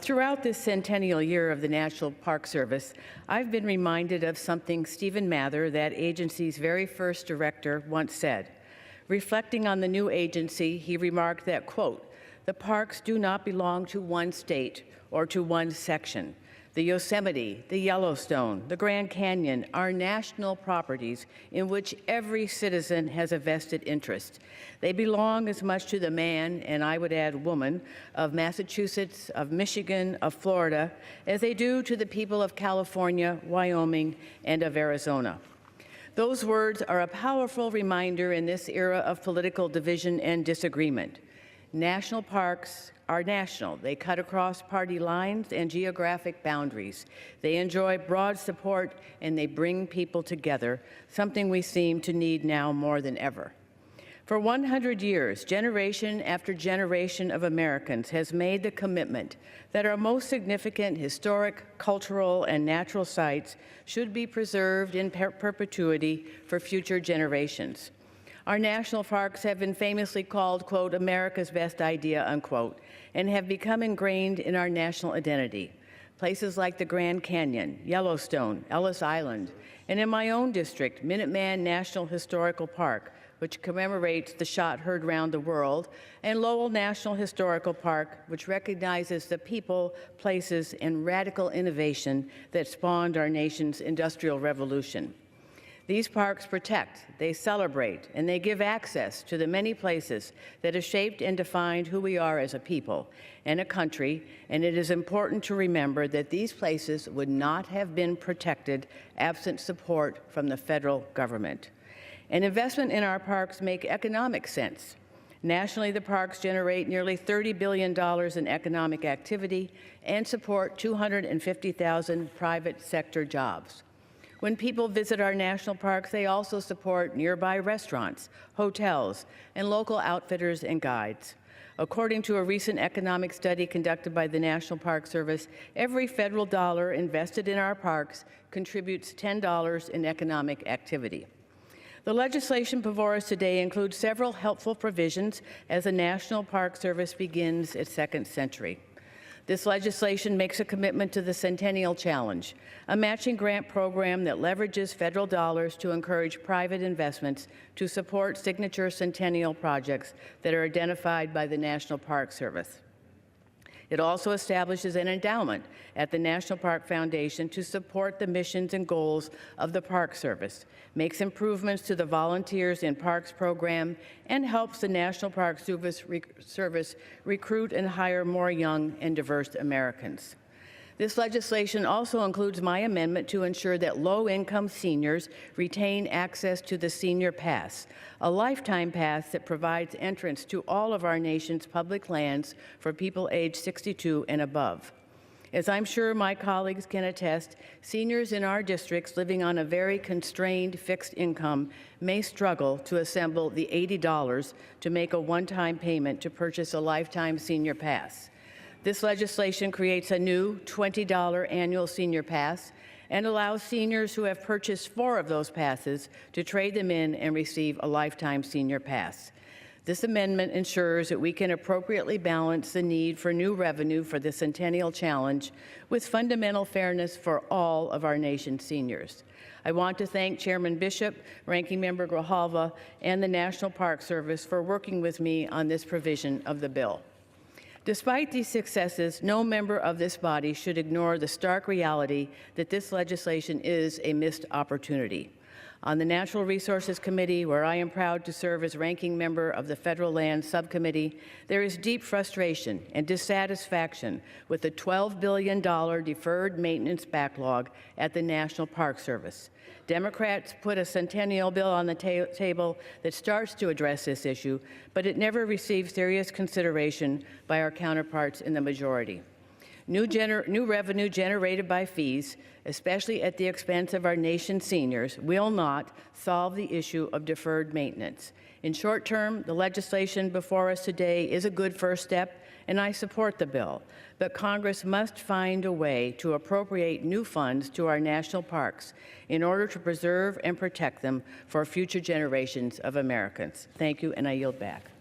Throughout this centennial year of the National Park Service, I've been reminded of something Stephen Mather, that agency's very first director, once said. Reflecting on the new agency, he remarked that, quote, "The parks do not belong to one state or to one section. The Yosemite, the Yellowstone, the Grand Canyon are national properties in which every citizen has a vested interest. They belong as much to the man, and I would add woman, of Massachusetts, of Michigan, of Florida, as they do to the people of California, Wyoming, and of Arizona." Those words are a powerful reminder in this era of political division and disagreement. National parks are national. They cut across party lines and geographic boundaries. They enjoy broad support, and they bring people together, something we seem to need now more than ever. For 100 years, generation after generation of Americans has made the commitment that our most significant historic, cultural, and natural sites should be preserved in perpetuity for future generations. Our national parks have been famously called, quote, "America's best idea," unquote, and have become ingrained in our national identity. Places like the Grand Canyon, Yellowstone, Ellis Island, and in my own district, Minuteman National Historical Park, which commemorates the shot heard round the world, and Lowell National Historical Park, which recognizes the people, places, and radical innovation that spawned our nation's industrial revolution. These parks protect, they celebrate, and they give access to the many places that have shaped and defined who we are as a people and a country, and it is important to remember that these places would not have been protected absent support from the federal government. An investment in our parks make economic sense. Nationally, the parks generate nearly $30 billion in economic activity and support 250,000 private sector jobs. When people visit our national parks, they also support nearby restaurants, hotels, and local outfitters and guides. According to a recent economic study conducted by the National Park Service, every federal dollar invested in our parks contributes $10 in economic activity. The legislation before us today includes several helpful provisions as the National Park Service begins its second century. This legislation makes a commitment to the Centennial Challenge, a matching grant program that leverages federal dollars to encourage private investments to support signature centennial projects that are identified by the National Park Service. It also establishes an endowment at the National Park Foundation to support the missions and goals of the Park Service, makes improvements to the Volunteers in Parks program, and helps the National Park Service recruit and hire more young and diverse Americans. This legislation also includes my amendment to ensure that low-income seniors retain access to the Senior Pass, a lifetime pass that provides entrance to all of our nation's public lands for people aged 62 and above. As I'm sure my colleagues can attest, seniors in our districts living on a very constrained fixed income may struggle to assemble the $80 to make a one-time payment to purchase a lifetime Senior Pass. This legislation creates a new $20 annual Senior Pass and allows seniors who have purchased 4 of those passes to trade them in and receive a lifetime Senior Pass. This amendment ensures that we can appropriately balance the need for new revenue for the Centennial Challenge with fundamental fairness for all of our nation's seniors. I want to thank Chairman Bishop, Ranking Member Grijalva, and the National Park Service for working with me on this provision of the bill. Despite these successes, no member of this body should ignore the stark reality that this legislation is a missed opportunity. On the Natural Resources Committee, where I am proud to serve as ranking member of the Federal Land Subcommittee, there is deep frustration and dissatisfaction with the $12 billion deferred maintenance backlog at the National Park Service. Democrats put a centennial bill on the table that starts to address this issue, but it never received serious consideration by our counterparts in the majority. New revenue generated by fees, especially at the expense of our nation's seniors, will not solve the issue of deferred maintenance. In short term, the legislation before us today is a good first step, and I support the bill. But Congress must find a way to appropriate new funds to our national parks in order to preserve and protect them for future generations of Americans. Thank you, and I yield back.